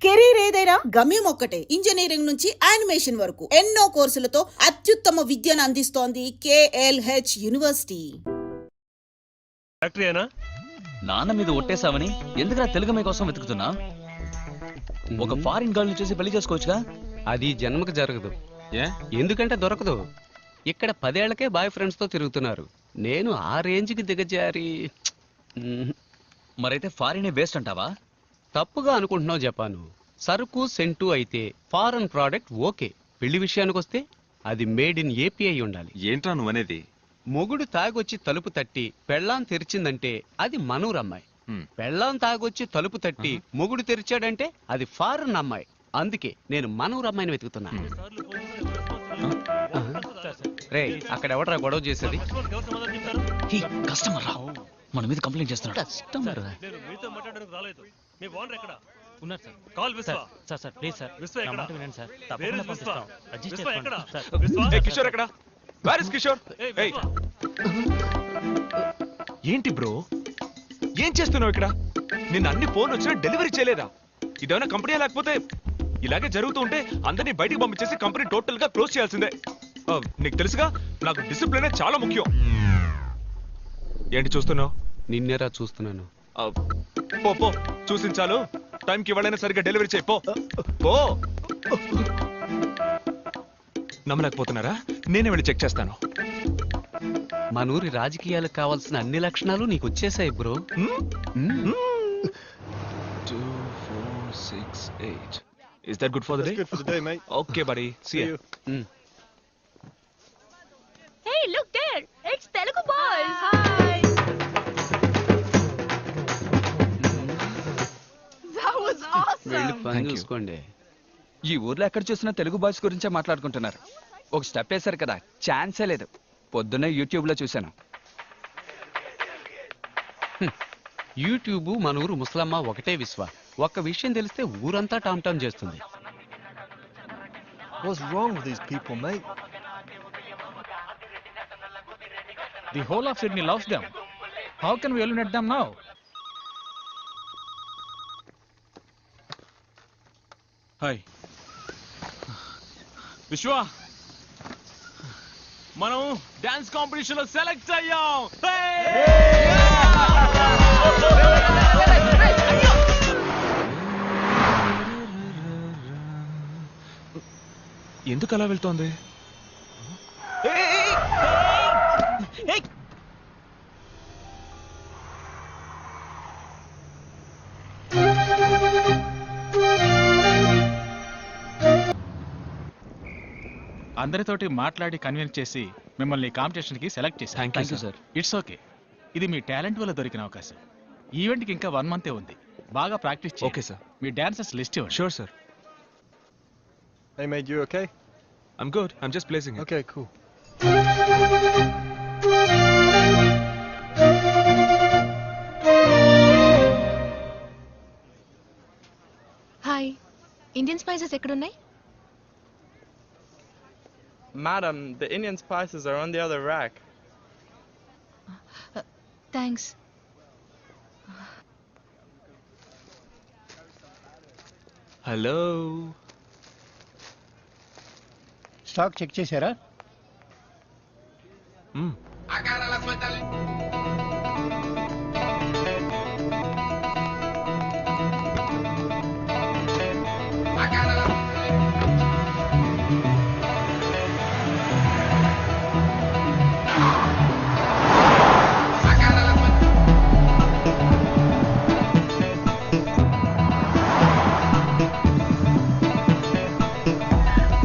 Career ఏదైనా గమ్యం ఒక్కటే. ఇంజనీరింగ్ నుంచి యానిమేషన్ వరకు ఎన్నో కోర్సులతో అత్యుత్తమ విద్యను అందిస్తోంది KLH యూనివర్సిటీ. నాన్న మీద ఒట్టేసావని ఎందుకురా తెలుగు మీ కోసం వెతుకుతున్నా? ఒక ఫారిన్ గర్ల్ ని చూసి పెళ్లి చేసుకోవచ్చుగా. అది జన్మకు జరగదు. ఎందుకంటే దొరకదు. ఇక్కడ 10 ఏళ్లకే బాయ్ ఫ్రెండ్స్ తో తిరుగుతున్నారు. నేను ఆ రేంజ్కి దిగజారి. మరైతే ఫారినే వేస్ట్ అంటావా? తప్పుగా అనుకుంటున్నావు జపాను. సరుకు సెంటు అయితే ఫారెన్ ప్రోడక్ట్ ఓకే. పెళ్లి విషయానికి వస్తే అది మేడ్ ఇన్ ఏపీ అయి ఉండాలి. ఏంట్రా నువ్వనేది? మొగుడు తాగొచ్చి తలుపు తట్టి పెళ్ళాం తెరిచిందంటే అది మనూరు అమ్మాయి. పెళ్ళాం తాగొచ్చి తలుపు తట్టి మొగుడు తెరిచాడంటే అది ఫారెన్ అమ్మాయి. అందుకే నేను మనూరు అమ్మాయిని వెతుకుతున్నా. రే, అక్కడ ఎవడరా గొడవ చేసేది? కస్టమర్ రా, మన మీద కంప్లైంట్ చేస్తున్నాడు. కస్టమర్ కిషోర్ ఎక్కడ? Where is Kishore? ఏంటి బ్రో, ఏం చేస్తున్నావు ఇక్కడ? నిన్న అన్ని ఫోన్ వచ్చినా డెలివరీ చేయలేదా? ఇదేమైనా కంపెనీ లేకపోతే ఇలాగే జరుగుతూ ఉంటే అందరినీ బయటికి పంపించేసి కంపెనీ టోటల్ గా క్లోజ్ చేయాల్సిందే. నీకు తెలుసుగా, నాకు డిసిప్లిన్ చాలా ముఖ్యం. ఏంటి చూస్తున్నావు? నిన్నేరా చూస్తున్నాను. పో పో, చూసించాలు. టైంకి ఇవ్వాలైనా సరిగ్గా డెలివరీ చేయి. పో పో. నమ్మలేకపోతున్నారా? నేనే వెళ్ళి చెక్ చేస్తాను. మనూరి రాజకీయాలకు కావాల్సిన అన్ని లక్షణాలు నీకు వచ్చేసాయి bro. 2, 4, 6, 8. Is that good for the day? That's good for the day, mate. Okay, buddy. See you. Hey, look there! It's Telugu Boys! Hi! That was వెళ్ళి awesome! పని చూసుకోండి. ఈ ఊర్లో ఎక్కడ చూసినా తెలుగు బాయ్స్ గురించే మాట్లాడుకుంటున్నారు. ఒక స్టెప్ వేశారు కదా, ఛాన్సే లేదు. పొద్దున్నే యూట్యూబ్ లో చూశాను. యూట్యూబ్ మన ఊరు ముసలమ్మ ఒకటే విశ్వ. ఒక్క విషయం తెలిస్తే ఊరంతా టామ్ టామ్ చేస్తుంది. What's wrong with these people, mate? The whole of Sydney loves them. How can we eliminate them now? Hi. విశ్వ, మనం డాన్స్ కాంపిటీషన్ లో సెలెక్ట్ అయ్యాం. ఎందుకు అలా వెళ్తోంది? అందరితోటి మాట్లాడి కన్విన్స్ చేసి మిమ్మల్ని కాంపిటీషన్ కి సెలెక్ట్ చేశాను. Thank you sir. It's okay. ఇది మీ టాలెంట్ వల్ల దొరికిన అవకాశం. ఈవెంట్ కి ఇంకా 1 మంతే ఉంది. బాగా ప్రాక్టీస్ చేయండి. Okay sir. మీ డాన్సర్స్ లిస్ట్ ఇవ్వండి. Sure, sir. Hey, mate, you okay? I'm good. I'm just placing it. Okay, cool. Hi. Indian spices ekkudunnai? Madam, the Indian spices are on the other rack. Thanks. Hello. Stock check చేశారా?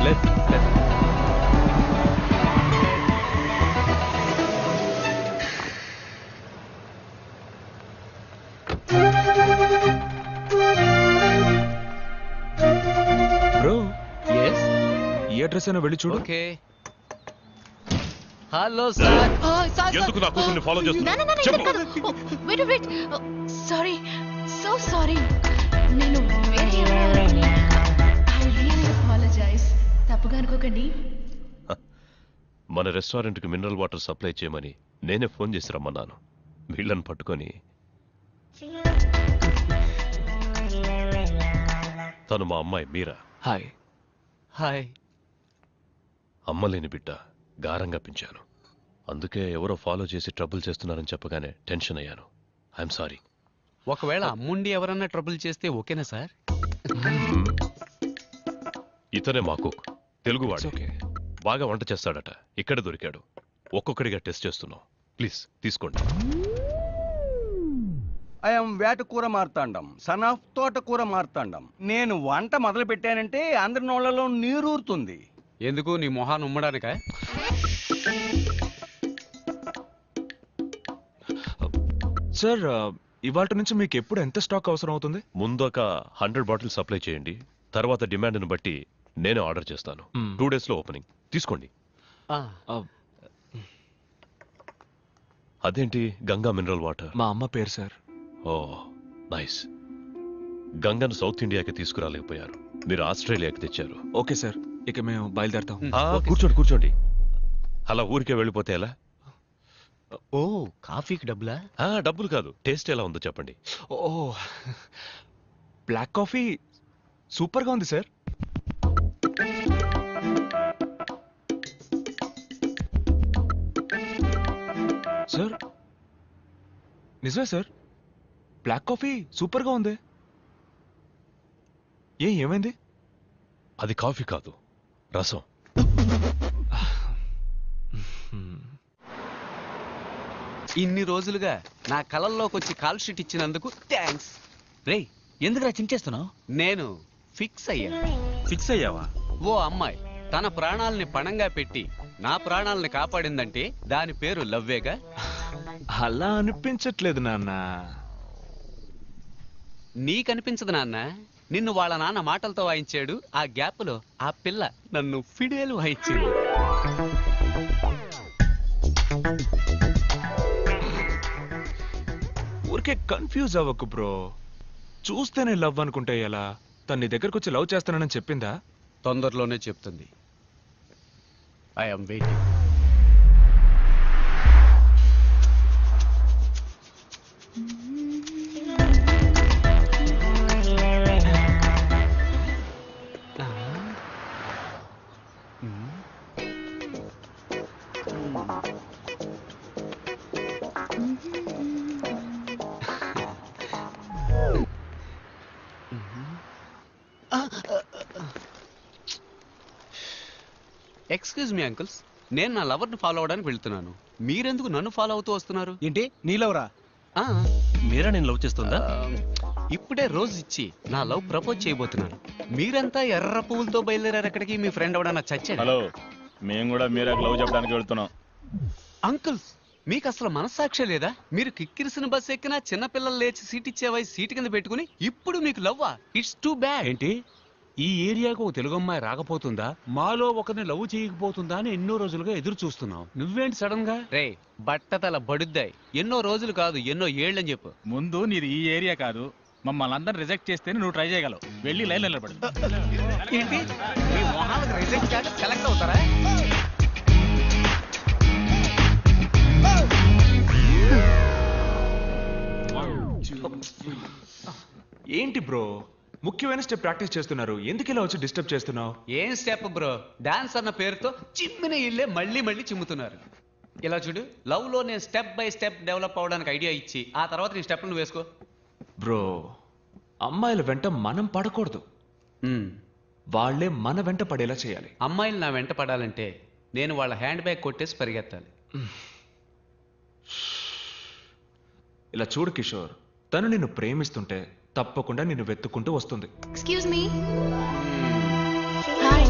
Left. Bro, yes ఈ address అయినా వెళ్ళి చూడు. Okay. Hello sir. Oh, sorry. ఎందుకు నా కూతుర్ని follow చేస్తున్నావు? No, చెప్పు. wait. Oh, sorry. So sorry. నేను వేరే ఎవరో I really apologize. తప్పుగా అనుకోకండి. మన రెస్టారెంట్కి మినరల్ వాటర్ సప్లై చేయమని నేనే ఫోన్ చేసి రమ్మన్నాను. వీళ్ళని పట్టుకొని తను మా అమ్మాయి మీరా. హాయ్. హాయ్. అమ్మలేని బిడ్డ, గారంగా పెంచాను. అందుకే ఎవరో ఫాలో చేసి ట్రబుల్ చేస్తున్నారని చెప్పగానే టెన్షన్ అయ్యాను. I'm sorry. ఒకవేళ అమ్ముండి ఎవరన్నా ట్రబుల్ చేస్తే ఓకేనా సార్? ఇతనే మా కుక్, తెలుగువాడు. ఓకే. బాగా వంట చేస్తాడట. ఇక్కడ దొరికాడు. ఒక్కొక్కడిగా టెస్ట్ చేస్తున్నాం. ప్లీజ్ తీసుకోండి. ఐఎమ్ వేటకూర మార్తాండం, సన్ ఆఫ్ తోటకూర మార్తాండం. నేను వంట మొదలు పెట్టానంటే అందరి నోళ్లలో నీరూరుతుంది. ఎందుకు నీ మొహాన్ని ఉమ్మడానిక? సార్, ఇవాళ నుంచి మీకు ఎప్పుడు ఎంత స్టాక్ అవసరం అవుతుంది? ముందొక 100 బాటిల్స్ సప్లై చేయండి. తర్వాత డిమాండ్ను బట్టి నేనే ఆర్డర్ చేస్తాను. 2 days లో ఓపెనింగ్. తీసుకోండి. అదేంటి గంగా మినరల్ వాటర్? మా అమ్మ పేరు సార్. ఓ నైస్. గంగను సౌత్ ఇండియాకి తీసుకురాలేకపోయారు, మీరు ఆస్ట్రేలియాకి తెచ్చారు. ఓకే సార్, ఇక మేము బయలుదేరుతాం. కూర్చోండి కూర్చోండి. అలా ఊరికే వెళ్ళిపోతే ఎలా? ఓ, కాఫీకి డబ్బులా? డబ్బులు కాదు, టేస్ట్ ఎలా ఉందో చెప్పండి. ఓ, బ్లాక్ కాఫీ సూపర్గా ఉంది సార్. సార్ నిజమే సార్, బ్లాక్ కాఫీ సూపర్గా ఉంది. ఏమైంది? అది కాఫీ కాదు, రసం. ఇన్ని రోజులుగా నా కళల్లోకి వచ్చి కాల్ షీట్ ఇచ్చినందుకు థ్యాంక్స్. రేయ్, ఎందుకురా చించేస్తున్నావు? నేను ఫిక్స్ అయ్యాను. ఫిక్స్ అయ్యావా? ఓ అమ్మాయి తన ప్రాణాలని పణంగా పెట్టి నా ప్రాణాలని కాపాడిందంటే దాని పేరు లవ్వేగా. అలా అనిపించట్లేదు నాన్న. నీకనిపించదు నాన్న, నిన్ను వాళ్ళ నాన్న మాటలతో వాయించాడు. ఆ గ్యాప్ లో ఆ పిల్ల నన్ను ఫిడేలు వాయించింది. ఊరికే కన్ఫ్యూజ్ అవ్వకు బ్రో. చూస్తేనే లవ్ అనుకుంటే ఎలా? తన నీ దగ్గరకు వచ్చి లవ్ చేస్తానని చెప్పిందా? తొందరలోనే చెప్తుంది. I'm waiting. Excuse me uncles, నేను నా లవర్ని ఫాలో అవడానికి వెళ్తున్నాను. మీరెందుకు నన్ను ఫాలో అవుతూ వస్తున్నారు? ఏంటి నీలవరా? మీరా నేను లవ్ చేస్తుందా? ఇప్పుడే రోజు ఇచ్చి నా లవ్ ప్రపోజ్ చేయబోతున్నాను. మీరంతా ఎర్ర పువ్వులతో బయలుదేరారు ఎక్కడికి? మీ ఫ్రెండ్ ఎవడన్నా చచ్చాడు? హలో, మేము కూడా మీరా లవ్ చెప్పడానికి వెళ్తున్నాం. అంకుల్స్, మీకు అసలు మనస్సాక్షి లేదా? మీరు కిక్కిరిసిన బస్ ఎక్కినా చిన్నపిల్లలు లేచి సీట్ ఇచ్చే వయసు సీటు కింద పెట్టుకుని ఇప్పుడు మీకు లవ్వా? It's too bad. ఏంటి ఈ ఏరియాకు ఒక తెలుగు అమ్మాయి రాకపోతుందా, మాలో ఒకరిని లవ్ చేయకపోతుందా అని ఎన్నో రోజులుగా ఎదురు చూస్తున్నావు. నువ్వేంటి సడన్ గా? రే బట్టతల బడుద్దాయి. ఎన్నో రోజులు కాదు, ఎన్నో ఏళ్ళని చెప్పు. ముందు నీది ఈ ఏరియా కాదు, మమ్మల్ని అందరిని రిజెక్ట్ చేస్తేనే నువ్వు ట్రై చేయగలవు. వెళ్ళి లైన్ నిలబడు. ఏంటి మీ మొహాలకు రిజెక్ట్ కాదు, సెలెక్ట్ అవుతారా? ఏంటి బ్రో, ముఖ్యమైన స్టెప్ ప్రాక్టీస్ చేస్తున్నారు, ఎందుకు ఇలా వచ్చి డిస్టర్బ్ చేస్తున్నావు? ఏం స్టెప్ బ్రో, డాన్స్ అన్న పేరుతో చిమ్మిన ఇల్లే మళ్ళీ మళ్ళీ చిమ్ముతున్నారు. ఇలా చూడు, లవ్ లో నేను స్టెప్ బై స్టెప్ డెవలప్ అవడానికి ఐడియా ఇచ్చి ఆ తర్వాత నీ స్టెప్ నువ్వు వేసుకో. బ్రో, అమ్మాయిల వెంట మనం పడకూడదు, వాళ్ళే మన వెంట పడేలా చేయాలి. అమ్మాయిలు నా వెంట పడాలంటే నేను వాళ్ళ హ్యాండ్ బ్యాగ్ కొట్టేసి పరిగెత్తాలి. ఇలా చూడు కిషోర్, తను నిన్ను ప్రేమిస్తుంటే తప్పకుండా నిన్ను వెతుక్కుంటూ వస్తుంది. Excuse me. హాయ్.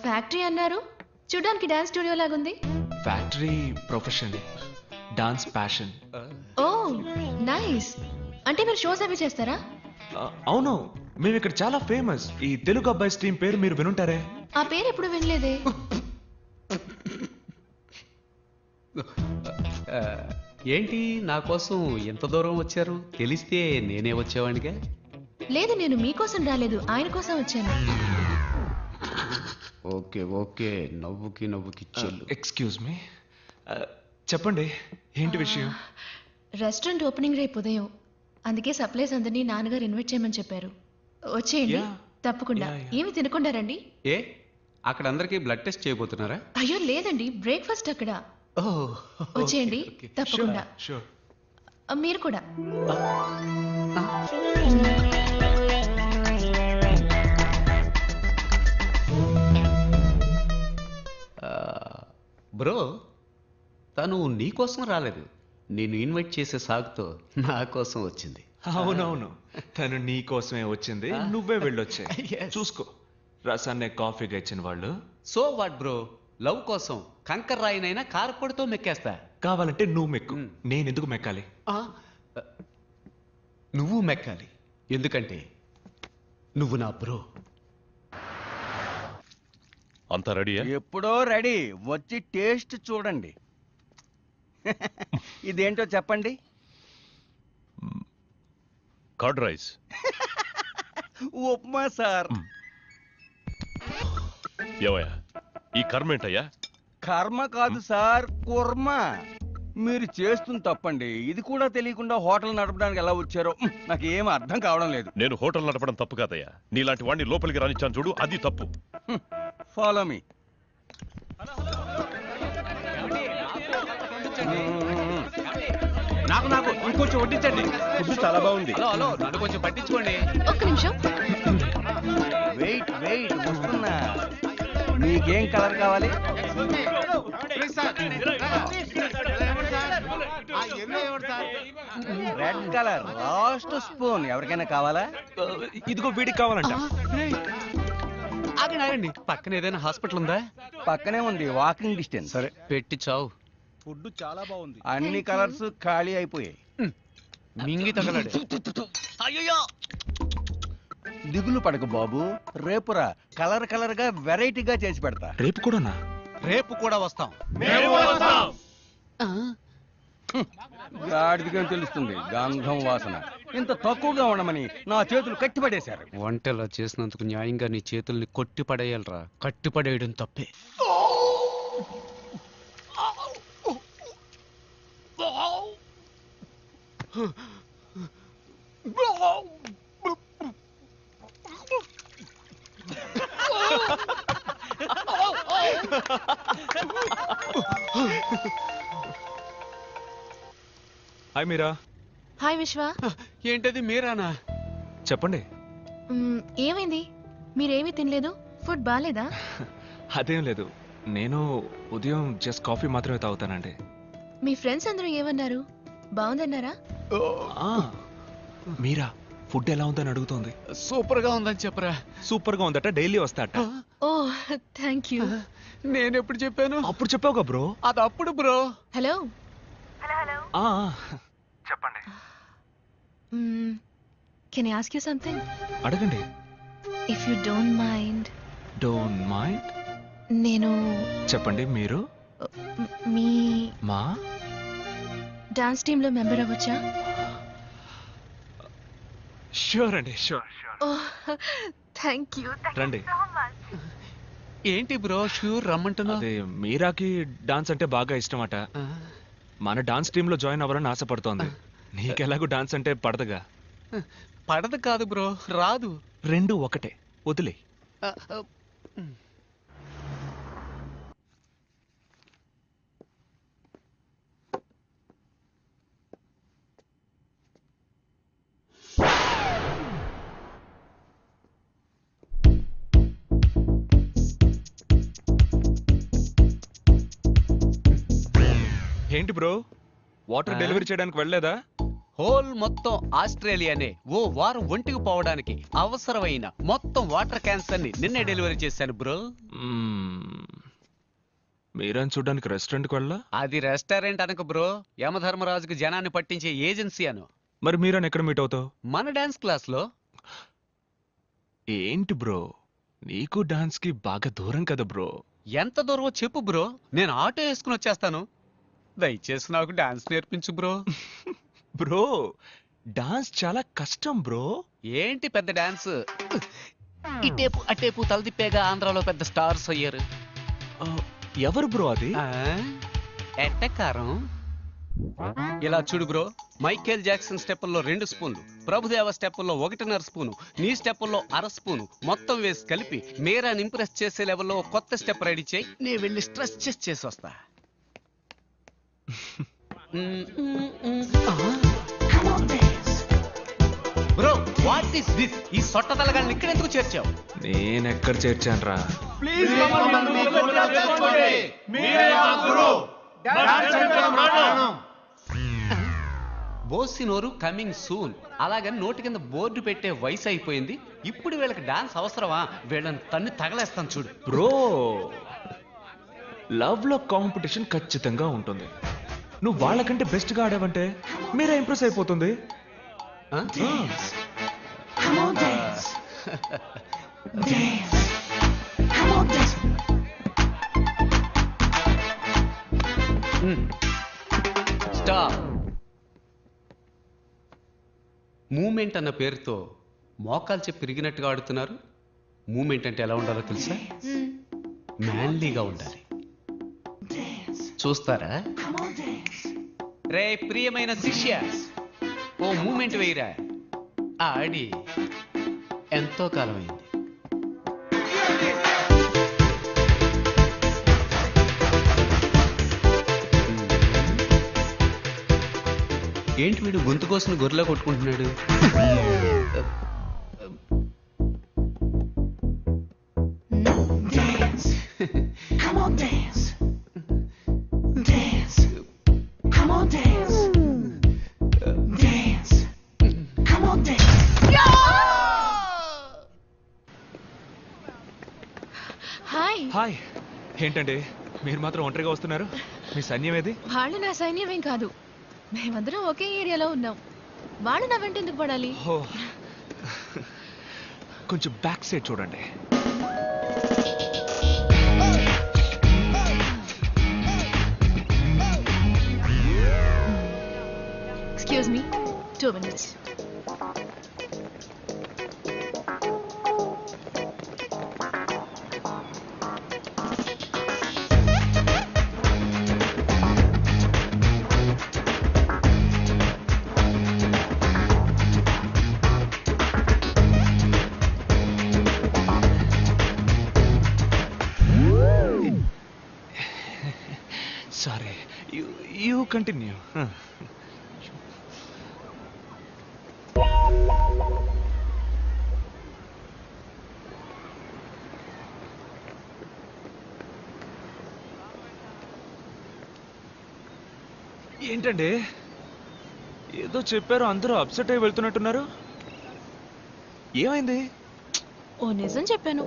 ఫ్యాక్టరీ అన్నారు, చూడడానికి డాన్స్ స్టూడియో లాగుంది. Factory profession, dance passion. Oh nice. అంటే మీరు షోస్ అవి చేస్తారా? అవును, మేము ఇక్కడ చాలా ఫేమస్. ఈ తెలుగు అబ్బాయి టీం పేరు మీరు వినుంటారే. ఆ పేరు ఎప్పుడు వినలేదే. ఏంటి నా కోసం ఎంత దూరం వచ్చారు? తెలిస్తే నేనే వచ్చేవాడిగా. లేదు, నేను మీకోసం రాలేదు, ఆయన కోసం వచ్చాను. ఓకే ఓకే, నవ్వుకి నవ్వుకి చెల్లు. ఎక్స్క్యూజ్ మీ, చెప్పండి ఏంటి విషయం? రెస్టారెంట్ ఓపెనింగ్ రేపు ఉదయం, అందుకే సప్లైస్ అందరినీ నాన్నగారు ఇన్వైట్ చేయమని చెప్పారు. వచ్చేయండి. Yeah. తప్పకుండా. Yeah, yeah. ఏమి తినకుండా రండి. ఏ అక్కడ అందరికీ బ్లడ్ టెస్ట్ చేయబోతున్నారా? అయ్యో లేదండి, బ్రేక్ఫాస్ట్ అక్కడ. వచ్చేయండి తప్పకుండా. షూర్. మీరు కూడా. బ్రో, తను నీ కోసం రాలేదు, నేను ఇన్వైట్ చేసే సాగుతో నా కోసం వచ్చింది. అవునవును, తను నీ కోసమే వచ్చింది, నువ్వే వెళ్ళొచ్చే. Yes. చూసుకో, రసాన్నే కాఫీగా ఇచ్చిన వాళ్ళు. సో వాట్ బ్రో, లవ్ కోసం కంకర్ రాయినైనా కారపొడితో మెక్కేస్తా. కావాలంటే నువ్వు మెక్కు, నేను ఎందుకు మెక్కాలి? నువ్వు మెక్కాలి, ఎందుకంటే నువ్వు నా బ్రో. అంతా రెడీయా? ఎప్పుడో రెడీ, వచ్చి టేస్ట్ చూడండి. ఇదేంటో చెప్పండి. Curd rice. ఉప్మా సార్. ఏవయ్యా, ఈ కర్మ ఏంటయ్యా? కర్మ కాదు సార్, కుర్మ. మీరు చేస్తుంది తప్పండి. ఇది కూడా తెలియకుండా హోటల్ నడపడానికి ఎలా వచ్చారో నాకు ఏం అర్థం కావడం లేదు. నేను హోటల్ నడపడం తప్పు కాదయ్యా, నీలాంటి వాడిని లోపలికి రానిచ్చాను చూడు, అది తప్పు. Follow me. నాకు నాకు ఇంకొంచెం వడ్డించండి. ఫుడ్ చాలా బాగుంది. హలో హలో, నన్ను కొంచెం పట్టించుకోండి. ఒక్క నిమిషం. వెయిట్ వెయిట్, వస్తున్నా. మీకేం కలర్ కావాలి? Red colour, last spoon. ఎవరికైనా కావాలా? ఇదిగో వీడికి కావాలంట. ఆగండి ఆగండి, పక్కన ఏదైనా హాస్పిటల్ ఉందా? పక్కనే ఉంది, వాకింగ్ డిస్టెన్స్. సరే. పెట్టి చావు. ఫుడ్ చాలా బాగుంది. అన్ని కలర్స్ ఖాళీ అయిపోయాయి. మింగి తగలడు. దిగులు పడకు బాబు, రేపురా కలర్ కలర్ గా వెరైటీగా చేసి పెడతా. రేపు కూడానా? రేపు కూడా వస్తాం. గాడిదిగా తెలుస్తుంది గంధం వాసన. ఇంత తక్కువగా ఉండమని నా చేతులు కట్టిపడేశారు. వంటలా చేసినందుకు న్యాయంగా నీ చేతుల్ని కొట్టి పడేయాలరా, కట్టి పడేయడం తప్పే. హాయ్ మీరా. హాయ్ విశ్వ. ఏంటది మీరానా? చెప్పండి. ఏమైంది? మీరేమీ తినలేదు? ఫుడ్ బాగాలేదా? అదేం లేదు, నేను ఉదయం జస్ట్ కాఫీ మాత్రమే తాగుతానండి. మీ ఫ్రెండ్స్ అందరూ ఏమన్నారు? బాగుందన్నారా? మీరా ఫుడ్ ఎలా ఉందని అడుగుతోంది. సూపర్ గా ఉందని చెప్పరా. సూపర్ గా ఉందట, డైలీ వస్తాట. Oh thank you. నేను ఎప్పుడు చెప్పాను? అప్పుడు చెప్పావుగా బ్రో. అది అప్పుడు బ్రో. హలో. చెప్పండి. Can I ask you something? అడగండి. If you don't mind. Don't mind. నేను చెప్పండి. మీరు మీ మా డాన్స్ టీమ్ లో మెంబర్ అవ్వచ్చా? షూర్ అండి, షూర్. Thank you. రండి. ఏంటి బ్రో షూర్ రమ్మంటున్నా? అదే మీరాకి డాన్స్ అంటే బాగా ఇష్టమట. మన డాన్స్ టీమ్ లో జాయిన్ అవ్వాలని ఆశపడుతోంది. నీకెలాగో డాన్స్ అంటే పడదుగా. పడదు కాదు బ్రో, రాదు. రెండు ఒకటే, వదిలే. ఏంటి బ్రో, వాటర్ డెలివరీ చేయడానికి వెళ్ళలేదా? హోల్ మొత్తం ఆస్ట్రేలియానే ఓ వారం ఒంటికి పోవడానికి అవసరమైన మొత్తం వాటర్ క్యాన్స్ అన్ని నిన్నే డెలివరీ చేశాను బ్రో. మీరని చూడడానికి రెస్టారెంట్కి వెళ్ళా? అది రెస్టారెంట్ అనక బ్రో, యమధర్మరాజుకి జనాన్ని పట్టించే ఏజెన్సీ అను. మరి మీరని ఎక్కడ మీట్ అవుతావు? మన డాన్స్ క్లాస్ లో. ఏంటి బ్రో, నీకు డాన్స్ కి బాగా దూరం కదా బ్రో. ఎంత దూరమో చెప్పు బ్రో, నేను ఆటో వేసుకుని వచ్చేస్తాను. దయచేసి నాకు డాన్స్ నేర్పించు బ్రో. బ్రో, డాన్స్ చాలా కష్టం బ్రో. ఏంటి పెద్ద డాన్స్, ఇటేపు అటేపు తలదిప్పేగా ఆంధ్రాలో పెద్ద స్టార్స్ అయ్యారు. ఎవరు బ్రో అది? ఎట్టకారం ఇలా చూడు బ్రో, మైకేల్ జాక్సన్ స్టెప్పుల్లో 2 స్పూన్లు, ప్రభుదేవ స్టెప్పుల్లో 1.5 స్పూను, నీ స్టెప్పుల్లో 1/2 స్పూను మొత్తం వేసి కలిపి మీరాని ఇంప్రెస్ చేసే లెవెల్లో కొత్త స్టెప్ రెడీ చేయి. నేను వెళ్ళి స్ట్రెస్ చేసి వస్తా. Bro what is this? ఈ సొట్ట తలగాళ్ళని ఇక్కడ ఎందుకు చేర్చావు? నేనెక్కడ చేర్చానురా? బోసినోరు కమింగ్ సూన్. అలాగని నోటి కింద బోర్డు పెట్టే వయసు అయిపోయింది. ఇప్పుడు వీళ్ళకి డాన్స్ అవసరమా? వీళ్ళని తన్ని తగలేస్తాను చూడు. బ్రో, లవ్ లో కాంపిటీషన్ ఖచ్చితంగా ఉంటుంది. నువ్వు వాళ్ళకంటే బెస్ట్ గా ఆడావంటే మీరే ఇంప్రెస్ అయిపోతుంది. స్టాప్. మూమెంట్ అన్న పేరుతో మోకాలు చెప్పి తిరిగినట్టుగా ఆడుతున్నారు. మూమెంట్ అంటే ఎలా ఉండాలో తెలుసా? మ్యాన్లీగా ఉండాలి. చూస్తారా? రే ప్రియమైన శిష్య, ఓ మూమెంట్ వేయరా. ఆడి ఎంతో కాలం అయింది. ఏంటి వీడు గొంతు కోసం గొర్రెలా కొట్టుకుంటున్నాడు? హాయ్. హాయ్. ఏంటండి మీరు మాత్రం ఒంటరిగా వస్తున్నారు? మీ సైన్యం ఏది? వాళ్ళు నా సైన్యమేం కాదు, మేమందరం ఒకే ఏరియాలో ఉన్నాం. వాళ్ళు నా వెంట ఎందుకు పడాలి? కొంచెం బ్యాక్ సైడ్ చూడండి. Excuse me, 2 minutes. Sorry, you continue. ఏంటండి ఏదో చెప్పారు, అందరూ అప్సెట్ అయి వెళ్తున్నట్టున్నారు. ఏమైంది? ఓ నిజం చెప్పాను.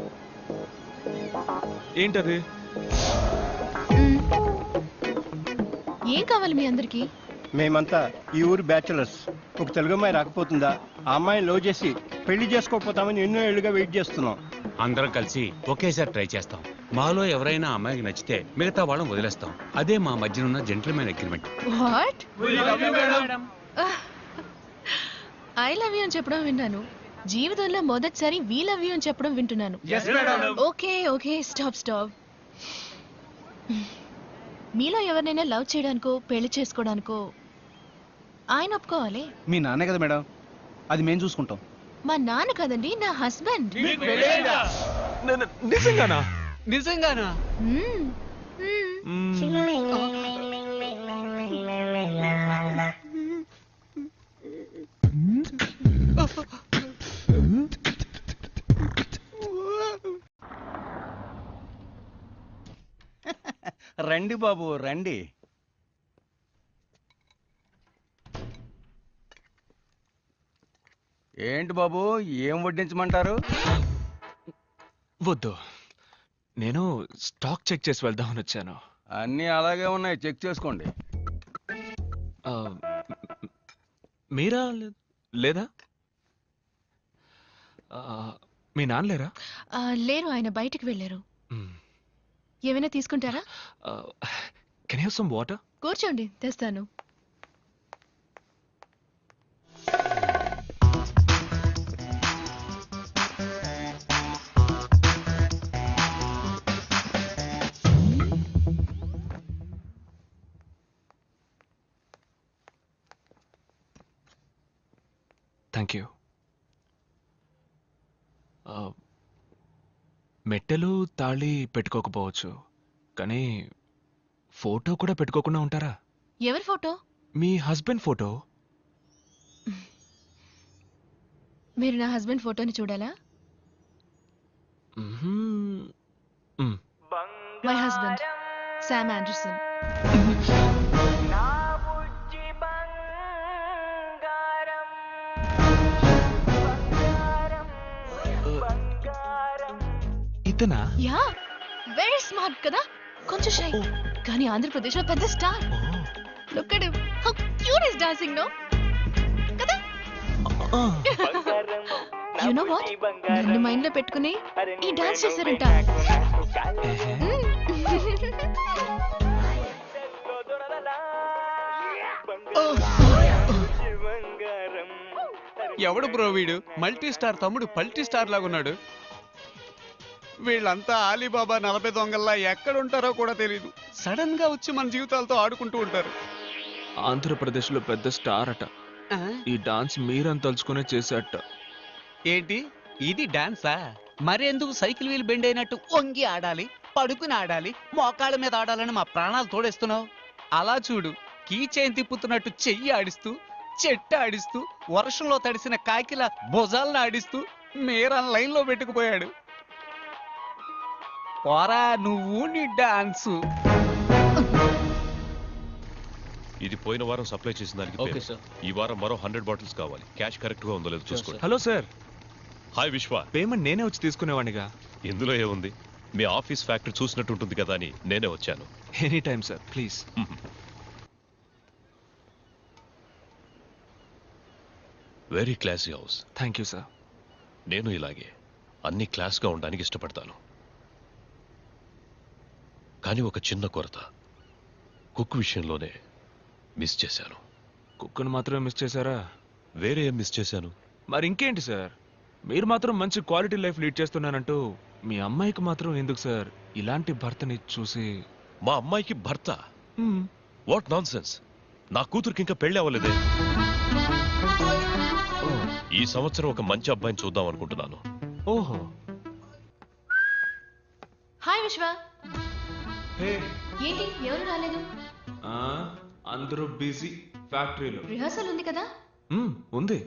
ఏంటది? ఏం కావాలి మీ అందరికి? మేమంతా ఈ ఊరు బ్యాచులర్స్. ఒక తెలుగు అమ్మాయి రాకపోతుందా? ఆ అమ్మాయిని లవ్ చేసి పెళ్లి చేసుకోకపోతామని ఎన్నో ఏళ్ళుగా వెయిట్ చేస్తున్నాం. అందరం కలిసి ఒకేసారి ట్రై చేస్తాం. మాలో ఎవరైనా అమ్మాయికి నచ్చితే మిగతా వాళ్ళని వదిలేస్తాం. అదే మా మధ్యనున్న gentlemen agreement. What? I love you అని చెప్పడం విన్నాను. జీవితంలో మొదటిసారి వీ లవ్ యూ అని చెప్పడం వింటున్నాను. Okay okay, stop. మీలో ఎవరినైనా లవ్ చేయడానికో పెళ్లి చేసుకోవడానికో ఆయన ఒప్పుకోవాలి. మీ నాన్నే కదా మేడం, అది మేము చూసుకుంటాం. మా నాన్న కదండి, నా హస్బెండ్. నిజంగానా? నిజంగానా? రండి బాబు రండి. ఏంటి బాబు, ఏం వడ్డించమంటారు? వద్దు, నేను స్టాక్ చెక్ చేసి వెళ్దామని వచ్చాను. అన్నీ అలాగే ఉన్నాయి, చెక్ చేసుకోండి. మీరా లేదా? మీ నాన్న లేరా? లేరు, ఆయన బయటికి వెళ్ళారు. ఏమైనా తీసుకుంటారా? Can you have some water? కూర్చోండి, తెస్తాను. Thank you. మెట్టెలు తాళి పెట్టుకోకపోవచ్చు, కానీ ఫోటో కూడా పెట్టుకోకుండా ఉంటారా? ఎవరి ఫోటో? మీ హస్బెండ్ ఫోటో. మీరు నా హస్బెండ్ ఫోటోని చూడాలా? My husband Sam Anderson. ఇతనా? యా, వెరీ స్మార్ట్ కదా, కొంచెం షై, కానీ ఆంధ్రప్రదేశ్ లో పెద్ద star. Look at him, how cute is dancing, no కదా? యు నో వాట్, నన్ను మైండ్ లో పెట్టుకుని ఈ డాన్స్ చేశారంట. ఎవడు బ్రో వీడు? మల్టీ స్టార్ తమ్ముడు పల్టీ స్టార్ లాగా ఉన్నాడు. వీళ్ళంతా ఆలీబాబా 40 దొంగల్లా ఎక్కడుంటారో కూడా తెలియదు. సడన్ గా వచ్చి మన జీవితాలతో ఆడుకుంటూ ఉంటారు. ఆంధ్రప్రదేశ్లో పెద్ద స్టార్ అట. ఈ డాన్స్ మీరని తలుచుకునే చేసేట. ఏంటి ఇది డాన్సా? మరెందుకు సైకిల్ వీల్ బెండ్ అయినట్టు వంగి ఆడాలి, పడుకుని ఆడాలి, మోకాళ్ళ మీద ఆడాలని మా ప్రాణాలు తోడేస్తున్నావు? అలా చూడు, కీ చైన్ తిప్పుతున్నట్టు చెయ్యి ఆడిస్తూ, చెట్టు ఆడిస్తూ, వర్షంలో తడిసిన కాకిల భుజాలను ఆడిస్తూ మీరన్ లైన్ లో పెట్టుకుపోయాడు. పోరా నువ్వు నీ డాన్సు. ఇది పోయిన వారం సప్లై చేసిన దానికి ఓకే పేరు. సార్. ఈ వారం మరో 100 బాటిల్స్ కావాలి. క్యాష్ కరెక్ట్ గా ఉందో లేదో చూసుకోండి. Hello sir. హాయ్ విశ్వ. పేమెంట్ నేనే వచ్చి తీసుకునేవాడిగా. ఇందులో ఏముంది, మీ ఆఫీస్ ఫ్యాక్టరీ చూసినట్టు ఉంటుంది కదా అని నేనే వచ్చాను. Any time sir, please. Very classy house. Thank you sir. నేను ఇలాగే అన్ని క్లాస్గా ఉండడానికి ఇష్టపడతాను. కానీ ఒక చిన్న కొరత, కుక్ విషయంలోనే మిస్ చేశాను. కుక్కను మాత్రమే మిస్ చేశారా? వేరే ఏం మిస్ చేశాను? మరి ఇంకేంటి సార్, మీరు మాత్రం మంచి క్వాలిటీ లైఫ్ లీడ్ చేస్తున్నానంటూ మీ అమ్మాయికి మాత్రం ఎందుకు సార్ ఇలాంటి భర్తని చూసి? మా అమ్మాయికి భర్త? What non sense. నా కూతురికి ఇంకా పెళ్లి అవ్వలేదే. ఈ సంవత్సరం ఒక మంచి అబ్బాయిని చూద్దాం అనుకుంటున్నాను. ఓహో. హాయ్ విశ్వ. ఏంటి ఎవరు రాలేదు? అందరూ బిజీ ఫ్యాక్టరీలో. రిహార్సల్ ఉంది కదా? ఉంది.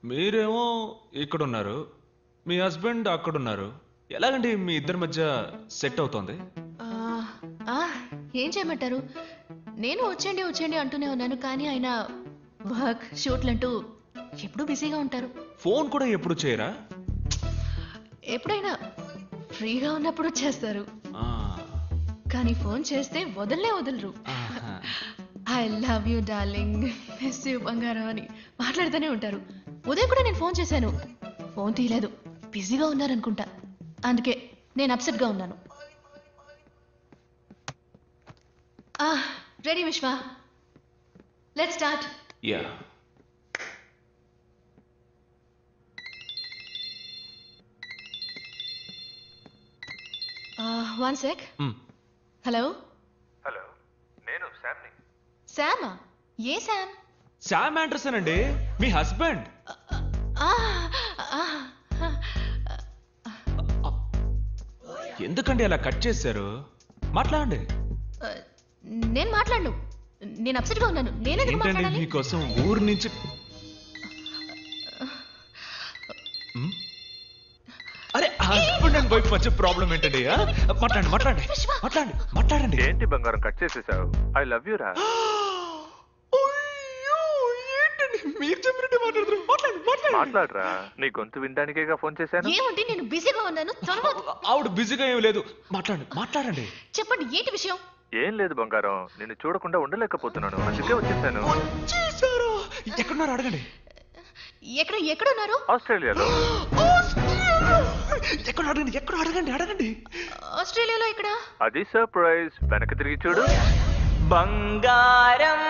మీరేమో ఇక్కడున్నారు, మీ హస్బెండ్ అక్కడున్నారు. ఎలాగండి మీ ఇద్దరి మధ్య సెట్ అవుతోంది? ఏం చేయమంటారు, నేను వచ్చేయండి అంటూనే ఉన్నాను, కానీ ఆయన వర్క్ షూట్లంటూ ఎప్పుడూ బిజీగా ఉంటారు. ఫోన్ కూడా ఎప్పుడు చేయరా? ఎప్పుడైనా ఫ్రీగా ఉన్నప్పుడు చేస్తారు, కానీ ఫోన్ చేస్తే వదలరు. I love you darling, miss you బంగారం అని మాట్లాడుతూనే ఉంటారు. ఉదయం కూడా నేను ఫోన్ చేశాను, ఫోన్ తీయలేదు, బిజీగా ఉన్నారనుకుంటా. అందుకే నేను అప్సెట్ గా ఉన్నాను. రెడీ విశ్వ, let's start. Yeah. One sec. Hello. Hello, నేను శామ్ని. శామా? ఏ శామ్? శామ్ ఆండర్సన్ అండి, మీ హస్బెండ్. ఎందుకండి అలా కట్ చేశారు? మాట్లాడండి. నేను మాట్లాడను, నేను అప్సెట్ గా ఉన్నాను. నేనెందుకు ఏంటండి మాట్లాడాలి? మీకోసం ఊరు నుంచి అరే హస్బెండ్ అండ్ వైఫ్ మధ్య ప్రాబ్లం ఏంటండి? మాట్లాడండి. ఏంటి బంగారం కట్ చేసేసావు? ఐ లవ్ యూ రా. మీరు చెప్పినట్టే మాట్లాడరా, నీ గొంతు వినడానికేగా ఫోన్ చేశాను. ఏమండి, నేను బిజీగా ఉన్నాను. ఆవిడ బిజీగా ఏం లేదు, మాట్లాడండి. చెప్పండి, ఏంటి విషయం? ఏం లేదు బంగారం, నిన్ను చూడకుండా ఉండలేకపోతున్నాను, అందుకే వచ్చేసాను. ఎక్కడున్నారు అడగండి. ఎక్కడున్నారు? ఆస్ట్రేలియాలో. ఎక్కడ అడగండి. ఆస్ట్రేలియాలో ఎక్కడ? అది సర్ప్రైజ్, వెనక్కి తిరిగి చూడు. బంగారం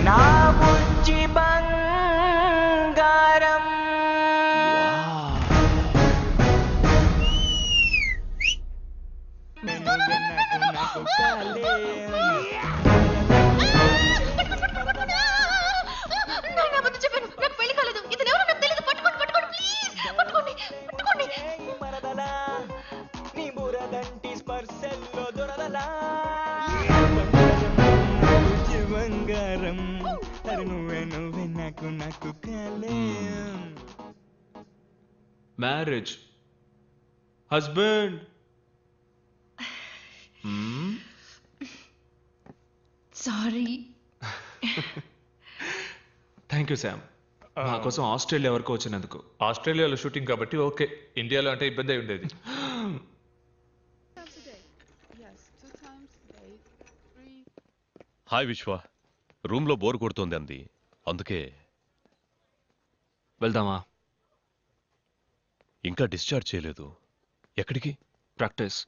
నా బుజ్జి బంగారం. బంగారం అరే నువ్వే నువ్వే నాకు నాకు కలయం marriage husband sorry. Thank you Sam మా కోసం ఆస్ట్రేలియా వరకు వచ్చినందుకు. ఆస్ట్రేలియాలో షూటింగ్ కాబట్టి ఓకే, ఇండియాలో అంటే ఇబ్బంది అయి ఉండేది. హాయ్ విశ్వ, రూమ్లో బోర్ కొడుతోంది అంది, అందుకే. వెళ్దామా? ఇంకా డిశ్చార్జ్ చేయలేదు. ఎక్కడికి? ప్రాక్టీస్.